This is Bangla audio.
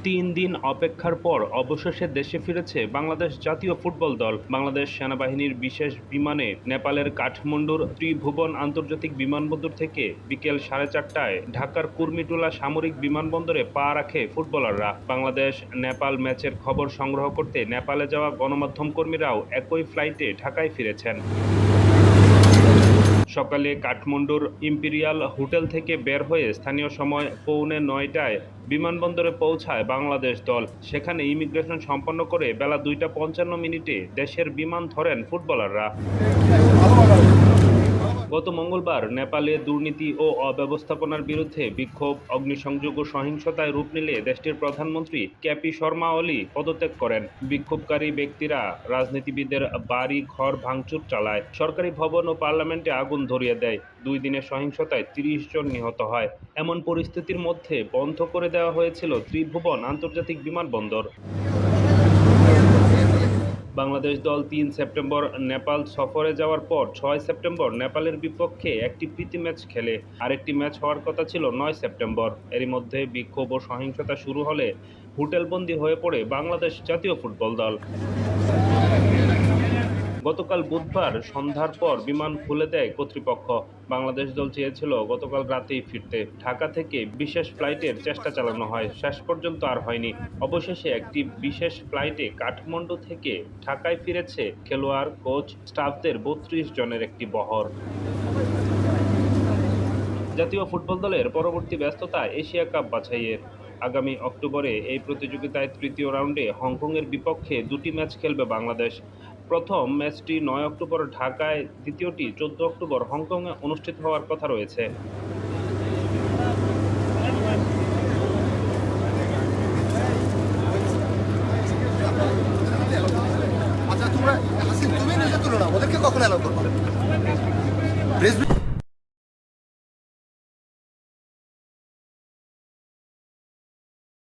৩ দিন অপেক্ষার পর অবশেষে দেশে ফিরেছে বাংলাদেশ জাতীয় ফুটবল দল। বাংলাদেশ সেনাবাহিনীর বিশেষ বিমানে নেপালের কাঠমান্ডুর ত্রিভুবন আন্তর্জাতিক বিমানবন্দর থেকে বিকেল 4:30টায় ঢাকার কুর্মিটোলা সামরিক বিমানবন্দরে পা রাখে ফুটবলাররা। বাংলাদেশ নেপাল ম্যাচের খবর সংগ্রহ করতে নেপালে যাওয়া গণমাধ্যম কর্মীরাও একই ফ্লাইটে ঢাকায় ফিরেছেন। সকালে কাঠমান্ডুর ইম্পেরিয়াল হোটেল থেকে বের হয়ে স্থানীয় সময় পৌনে 9টায় বিমানবন্দরে পৌঁছায় বাংলাদেশ দল। সেখানে ইমিগ্রেশন সম্পন্ন করে বেলা 2:55 দেশের বিমান ধরেন ফুটবলাররা। গত মঙ্গলবার নেপালে দুর্নীতি ও অব্যবস্থাপনার বিরুদ্ধে বিক্ষোভ, অগ্নিসংযোগ ও সহিংসতায় রূপ নিলে দেশটির প্রধানমন্ত্রী কেপি শর্মা ওলি পদত্যাগ করেন। বিক্ষোভকারী ব্যক্তিরা রাজনীতিবিদের বাড়ি ঘর ভাঙচুর চালায়, সরকারি ভবন ও পার্লামেন্টে আগুন ধরিয়ে দেয়। 2 দিনের সহিংসতায় 30 জন নিহত হয়। এমন পরিস্থিতির মধ্যে বন্ধ করে দেওয়া হয়েছিল ত্রিভুবন আন্তর্জাতিক বিমানবন্দর। বাংলাদেশ দল 3 সেপ্টেম্বর নেপাল সফরে যাওয়ার পর 6 সেপ্টেম্বর নেপালের বিপক্ষে একটি প্রীতি ম্যাচ খেলে। আরেকটি ম্যাচ হওয়ার কথা ছিল 9 সেপ্টেম্বর। এরই মধ্যে বিক্ষোভ ও সহিংসতা শুরু হলে হোটেলবন্দি হয়ে পড়ে বাংলাদেশ জাতীয় ফুটবল দল। গতকাল বুধবার সন্ধ্যার পর বিমান খুলে দেয় কর্তৃপক্ষ। বাংলাদেশ দল চেয়েছিল গতকাল রাতেই ফিরতে। ঢাকা থেকে বিশেষ ফ্লাইটের চেষ্টা চালানো হয়, শেষ পর্যন্ত আর হয়নি। অবশেষে একটি বিশেষ ফ্লাইটে কাঠমান্ডু থেকে ঢাকায় ফিরেছে খেলোয়াড়, কোচ, স্টাফদের 32 জনের একটি বহর। জাতীয় ফুটবল দলের পরবর্তী ব্যস্ততা এশিয়া কাপ বাছাইয়ের। আগামী অক্টোবরে এই প্রতিযোগিতায় তৃতীয় রাউন্ডে হংকংয়ের বিপক্ষে 2টি ম্যাচ খেলবে বাংলাদেশ। প্রথম ম্যাচটি 9 অক্টোবর ঢাকায়, দ্বিতীয়টি 14 অক্টোবর হংকংয়ে অনুষ্ঠিত হওয়ার কথা রয়েছে। আচ্ছা, তুমি নিজে তুলো না, ওদেরকে কখন অ্যালাউ করবে?